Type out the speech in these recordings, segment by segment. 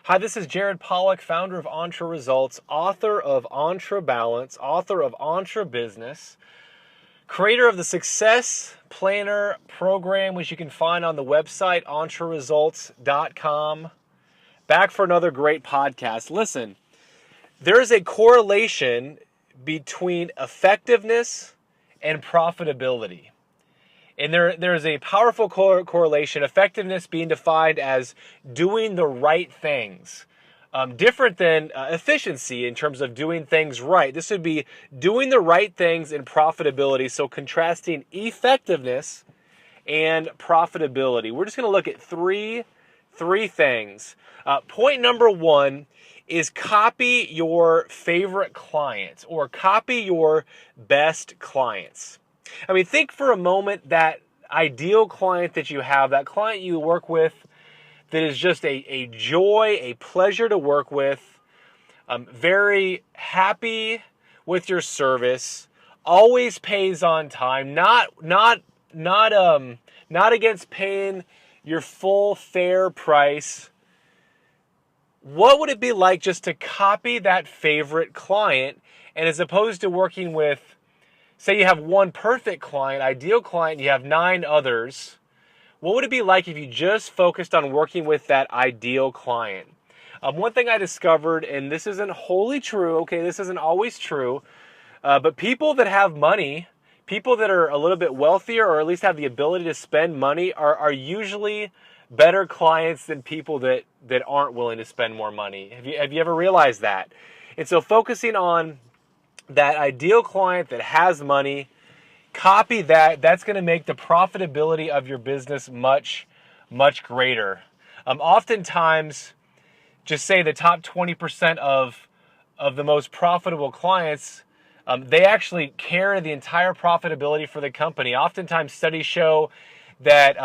Hi, this is Jared Polak, founder of Entre Results, author of Entre Balance, author of Entre Business, creator of the Success Planner program, which you can find on the website entreresults.com. Back for another great podcast. Listen, there is a correlation between effectiveness and profitability. And there's a powerful correlation, effectiveness being defined as doing the right things. Different than efficiency in terms of doing things right. This would be doing the right things in profitability. So contrasting effectiveness and profitability. We're just going to look at three things. Point number one is copy your favorite clients or copy your best clients. I mean, think for a moment that ideal client that you have, that client you work with that is just a joy, a pleasure to work with, very happy with your service, always pays on time, not against paying your full fair price. What would it be like just to copy that favorite client, and as opposed to working with, say you have one perfect client, ideal client, you have 9 others, what would it be like if you just focused on working with that ideal client? One thing I discovered, and this isn't wholly true, okay, this isn't always true, but people that have money, people that are a little bit wealthier or at least have the ability to spend money are usually better clients than people that aren't willing to spend more money. Have you ever realized that? And so focusing on that ideal client that has money, copy that. That's going to make the profitability of your business much, much greater. Oftentimes, just say the top 20% of the most profitable clients, they actually carry the entire profitability for the company. Oftentimes, studies show that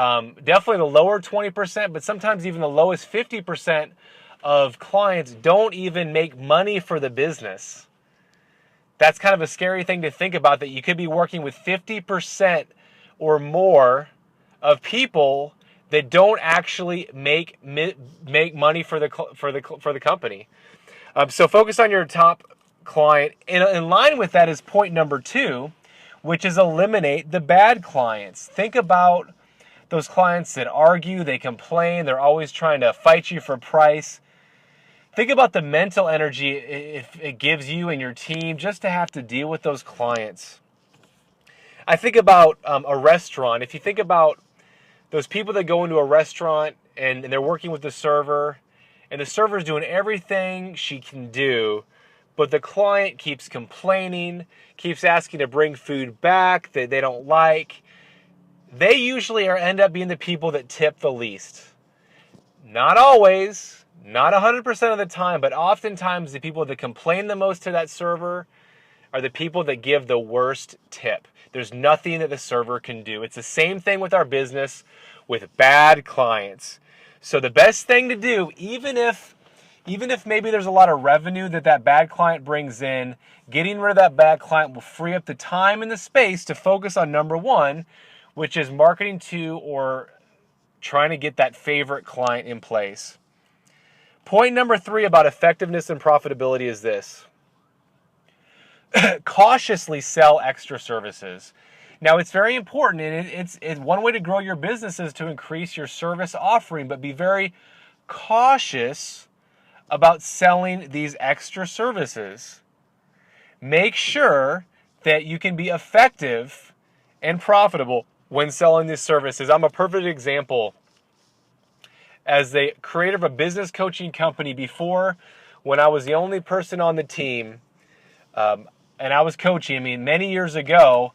definitely the lower 20%, but sometimes even the lowest 50% of clients don't even make money for the business. That's kind of a scary thing to think about, that you could be working with 50% or more of people that don't actually make money for the company. So focus on your top client. In line with that is point number 2, which is eliminate the bad clients. Think about those clients that argue, they complain, they're always trying to fight you for price. Think about the mental energy it gives you and your team just to have to deal with those clients. I think about a restaurant. If you think about those people that go into a restaurant and they're working with the server, and the server's doing everything she can do, but the client keeps complaining, keeps asking to bring food back that they don't like, they usually end up being the people that tip the least. Not always. Not 100% of the time, but oftentimes the people that complain the most to that server are the people that give the worst tip. There's nothing that the server can do. It's the same thing with our business, with bad clients. So the best thing to do, even if maybe there's a lot of revenue that bad client brings in, getting rid of that bad client will free up the time and the space to focus on number 1, which is marketing to or trying to get that favorite client in place. Point number 3 about effectiveness and profitability is this. Cautiously sell extra services. Now, it's very important, and it's one way to grow your business is to increase your service offering, but be very cautious about selling these extra services. Make sure that you can be effective and profitable when selling these services. I'm a perfect example. As the creator of a business coaching company before, when I was the only person on the team, and I was coaching, many years ago,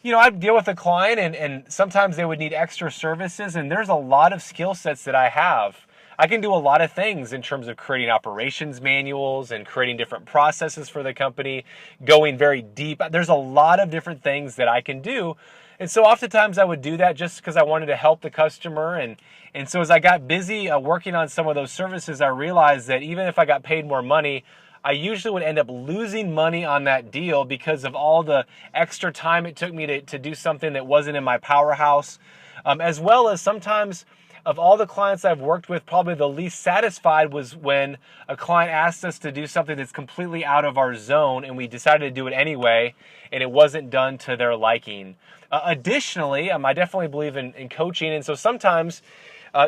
I'd deal with a client and sometimes they would need extra services, and there's a lot of skill sets that I have. I can do a lot of things in terms of creating operations manuals and creating different processes for the company, going very deep. There's a lot of different things that I can do. And so oftentimes I would do that just because I wanted to help the customer. And so as I got busy working on some of those services, I realized that even if I got paid more money, I usually would end up losing money on that deal because of all the extra time it took me to do something that wasn't in my powerhouse. As well as sometimes of all the clients I've worked with, probably the least satisfied was when a client asked us to do something that's completely out of our zone and we decided to do it anyway and it wasn't done to their liking. Additionally, I definitely believe in coaching, and so sometimes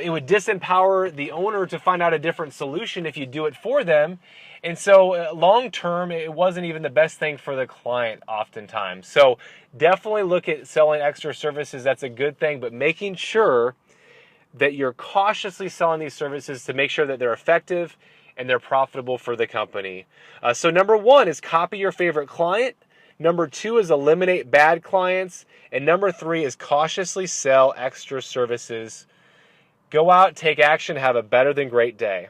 it would disempower the owner to find out a different solution if you do it for them. And so long term, it wasn't even the best thing for the client oftentimes. So definitely look at selling extra services. That's a good thing, but making sure that you're cautiously selling these services to make sure that they're effective and they're profitable for the company. So number 1 is copy your favorite client. Number 2 is eliminate bad clients. And number 3 is cautiously sell extra services. Go out, take action, have a better than great day.